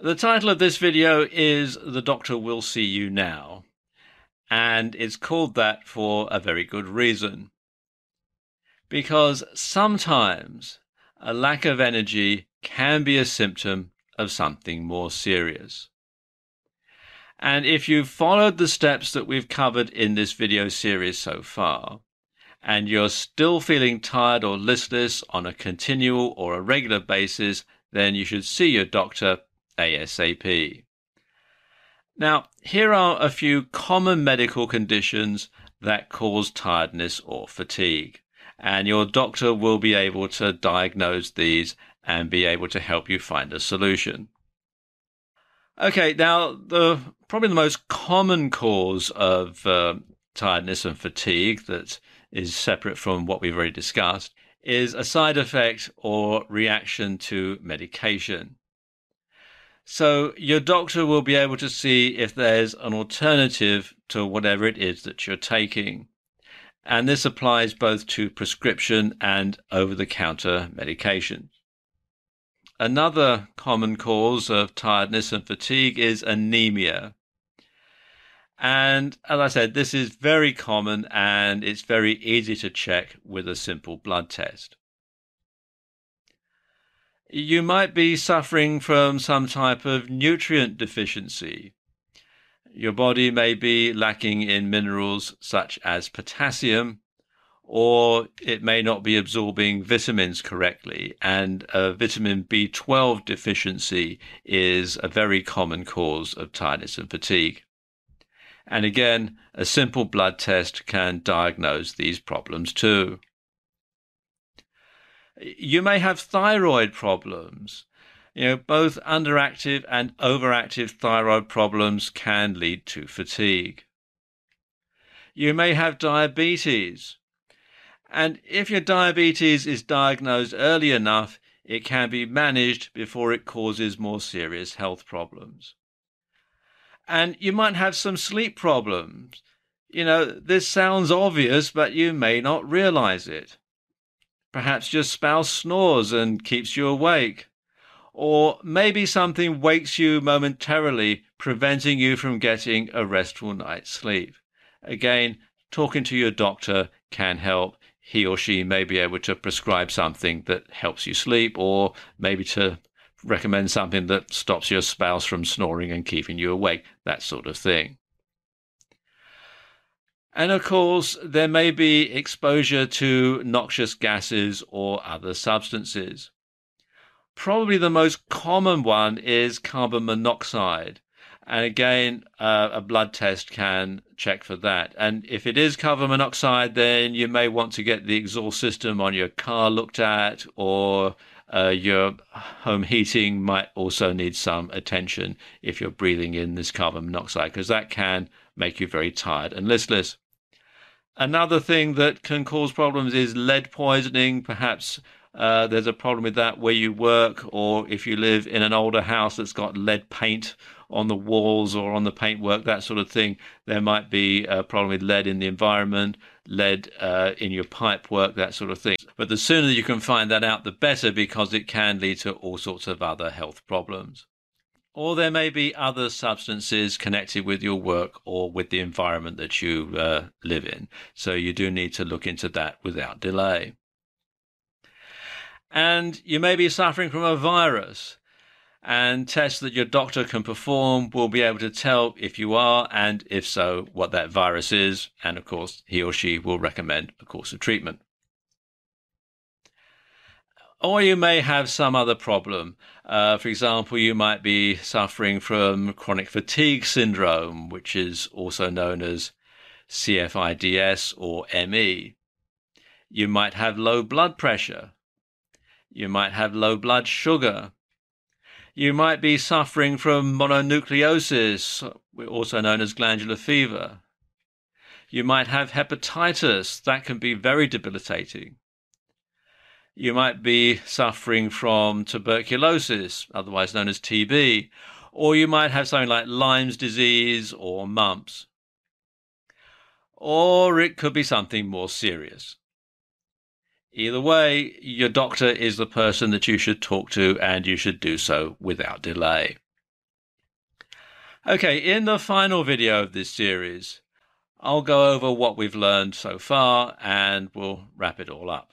The title of this video is The Doctor Will See You Now, and it's called that for a very good reason. Because sometimes a lack of energy can be a symptom of something more serious. And if you've followed the steps that we've covered in this video series so far, and you're still feeling tired or listless on a continual or a regular basis, then you should see your doctor ASAP. Now, here are a few common medical conditions that cause tiredness or fatigue, and your doctor will be able to diagnose these and be able to help you find a solution. Okay, now probably the most common cause of tiredness and fatigue that is separate from what we've already discussed is a side effect or reaction to medication. So your doctor will be able to see if there's an alternative to whatever it is that you're taking. And this applies both to prescription and over-the-counter medication. Another common cause of tiredness and fatigue is anemia. And as I said, this is very common and it's very easy to check with a simple blood test. You might be suffering from some type of nutrient deficiency. Your body may be lacking in minerals such as potassium, or it may not be absorbing vitamins correctly, and a vitamin B12 deficiency is a very common cause of tiredness and fatigue. And again, a simple blood test can diagnose these problems too. You may have thyroid problems. Both underactive and overactive thyroid problems can lead to fatigue. You may have diabetes. And if your diabetes is diagnosed early enough, it can be managed before it causes more serious health problems. And you might have some sleep problems. This sounds obvious, but you may not realize it. Perhaps your spouse snores and keeps you awake. Or maybe something wakes you momentarily, preventing you from getting a restful night's sleep. Again, talking to your doctor can help. He or she may be able to prescribe something that helps you sleep, or maybe to recommend something that stops your spouse from snoring and keeping you awake, that sort of thing. And of course, there may be exposure to noxious gases or other substances. Probably the most common one is carbon monoxide. And again, a blood test can check for that. And if it is carbon monoxide, then you may want to get the exhaust system on your car looked at, or your home heating might also need some attention if you're breathing in this carbon monoxide, because that can make you very tired and listless. Another thing that can cause problems is lead poisoning. Perhaps there's a problem with that where you work, or if you live in an older house that's got lead paint on the walls or on the paintwork, that sort of thing. There might be a problem with lead in the environment, lead in your pipe work, that sort of thing. But the sooner you can find that out, the better, because it can lead to all sorts of other health problems. Or there may be other substances connected with your work or with the environment that you live in. So you do need to look into that without delay. And you may be suffering from a virus, and tests that your doctor can perform will be able to tell if you are, and if so, what that virus is. And of course, he or she will recommend a course of treatment. Or you may have some other problem. For example, you might be suffering from chronic fatigue syndrome, which is also known as CFIDS or ME. You might have low blood pressure. You might have low blood sugar. You might be suffering from mononucleosis, also known as glandular fever. You might have hepatitis. That can be very debilitating. You might be suffering from tuberculosis, otherwise known as TB, or you might have something like Lyme's disease or mumps. Or it could be something more serious. Either way, your doctor is the person that you should talk to, and you should do so without delay. Okay, in the final video of this series, I'll go over what we've learned so far and we'll wrap it all up.